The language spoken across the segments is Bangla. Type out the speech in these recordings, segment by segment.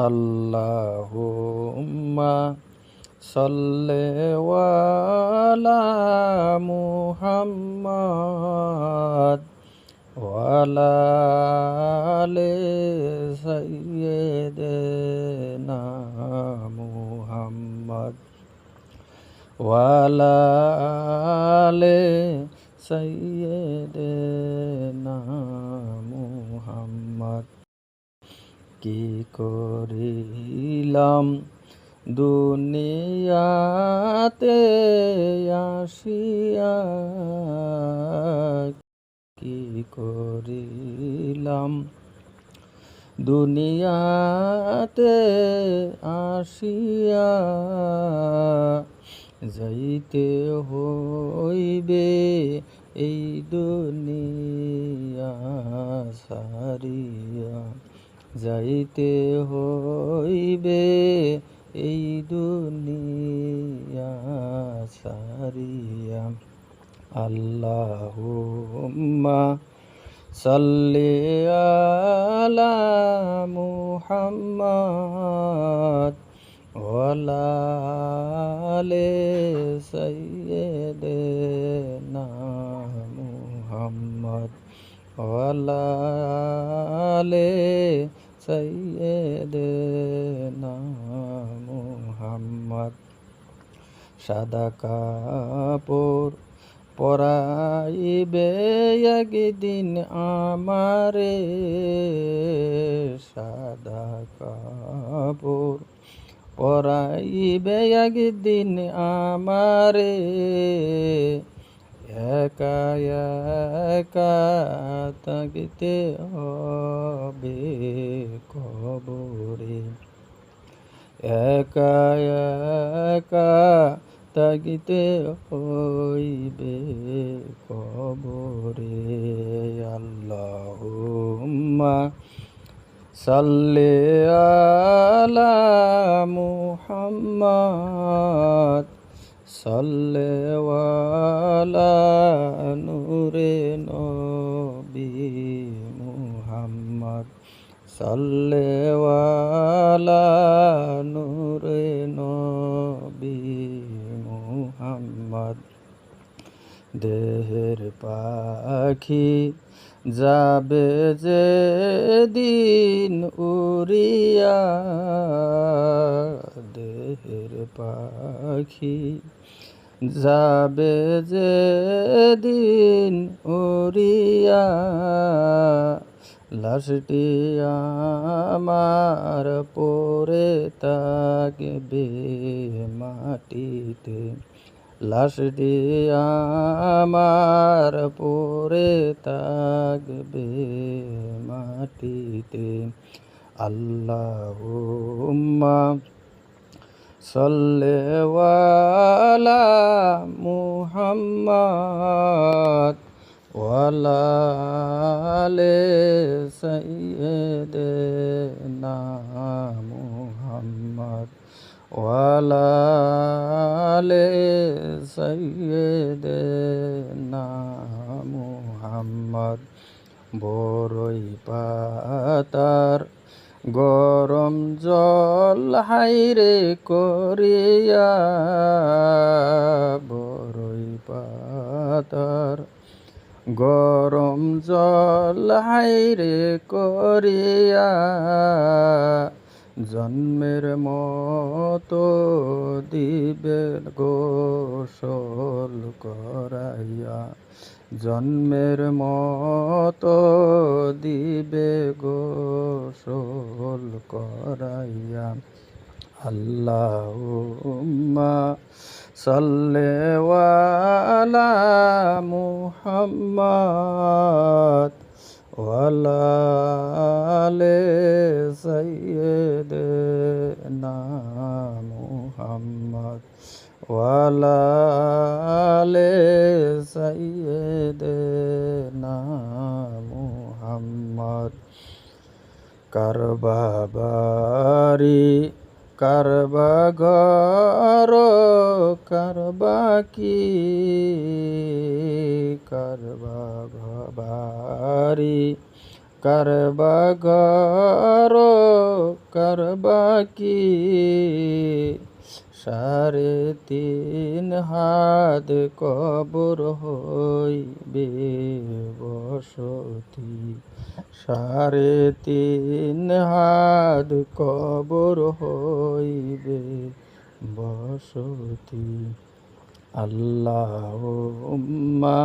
আল্লাহুম্মা সাল্লি আলা মুহাম্মাদ ওয়া আলা আলি সাইয়্যিদিনা মুহাম্মাদ ওয়া আলা আলি সাইয়্যিদিনা মুহাম্মাদ। কি করিলাম দুনিয়াতে আসিয়া, কি করিলাম দুনিয়াতে আসিয়া, যাইতে হইবে এই দুনিয়া সারিয়া, যাইতে হইবে এই দুনিয়া সারিয়া। আল্লাহুম্মা সাল্লি আলা মুহাম্মাদ ওয়া আলা আলি সাইয়্যিদিনা মুহাম্মাদ ওয়া আলা আলি সাইয়্যিদিনা মুহাম্মাদ। সাদা কাপড় পরাইবে একদিন আমারে, সাদা কাপড় পরাইবে একদিন আমারে, একা একা থাকিতে হবে কবরে, একা একা থাকিতে হইবে কবরে। আল্লাহুম্মা সাল্লি আলা মুহাম্মাদ সাল্লি আলা নূরে নবী মুহাম্মদ সাল্লি আলা নূরে নবী মুহাম্মদ। দেহের পাখি যাবে যে দিন উড়িয়া, দেহের পাখি যাবে যে দিন উড়িয়া, লাশটি আমার পড়ে থাকবে মাটিতে, লাশটি আমার পড়ে থাকবে মাটিতে। আল্লাহুম্মা সাল্লি আলা মুহাম্মাদ ওয়া আলা আলি সাইয়্যিদিনা মুহাম্মাদ ওয়া আলা আলি সাইয়্যিদিনা মুহাম্মাদ। বরই পাতার গরম জল হাইরে করিয়া, বরই পাতার গরম জল হাইরে করিয়া, জন্মের মতো দিবে গোসল করাইয়া, জন্মের মতো দিবে গোসল করাইয়া। আল্লাহুম্মা সাল্লি আলা মুহাম্মাদ ওয়া আলা আলি সাইয়্যিদিনা মুহাম্মাদ ওয়া আলা আলি সাইয়্যিদিনা মুহাম্মাদ। কারবা বাড়ি কারবা ঘর কারবা কি, কারবা বাড়ি কারবা ঘর কারবা কি 3.5 হাত কবর হইবে বসতি 3.5 হাত কবর হইবে বসতি আল্লাহুম্মা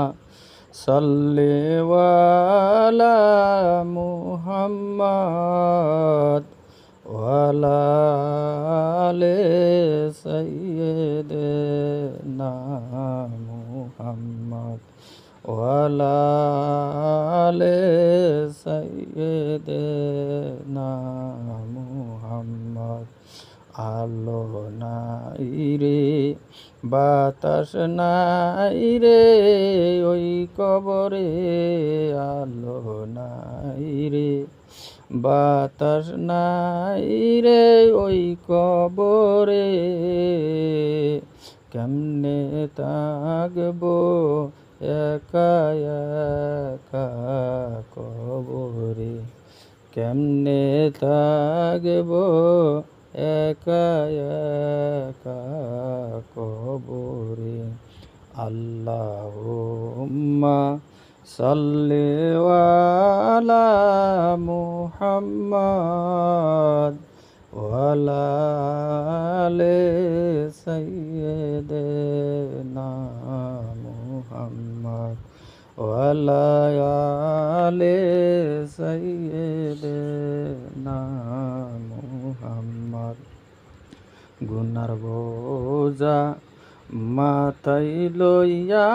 সাল্লি ওয়ালা মুহাম্মাদ ওয়ালা আলি সাইয়্যিদিনা মুহাম্মাদ ওয়ালা আলি সাইয়্যিদিনা মুহাম্মাদ আলো নাই রে বাতাস নাই রে ওই কবরে আলো নাই রে বাতাস নাই রে ওই কবরে কেমনে থাকবো একা একা কবরে কেমনে থাকবো একা একা কবরে আল্লাহুম্মা সাল্লি ওয়ালা মুহাম্মাদ ওয়ালা আলি সাইয়্যিদিনা মুহাম্মাদ ওয়ালা আলি সাইয়্যিদিনা মুহাম্মাদ গুনার বোঝা মাথায় লইয়া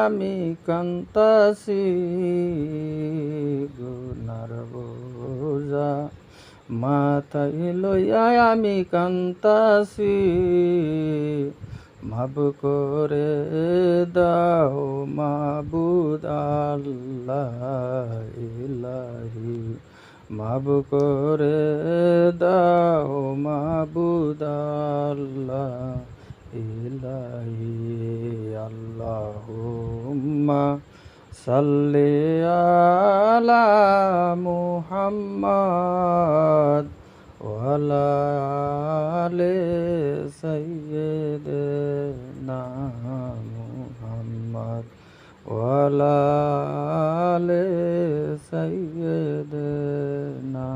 আমি কান্তাসি গুনার বোঝা মাথায় লইয়া আমি কান্তাসি মাফ করে দাও মাবুদ আল্লাহ ইলাহি মাফ করে দাও মাবুদ আল্লাহ ইলাহি আল্লাহুম্মা সাল্লি আলা মুহাম্মাদ ওয়ালা আলি সাইয়্যিদিনা মুহাম্মাদ ওয়ালা আলি সাইয়্যিদিনা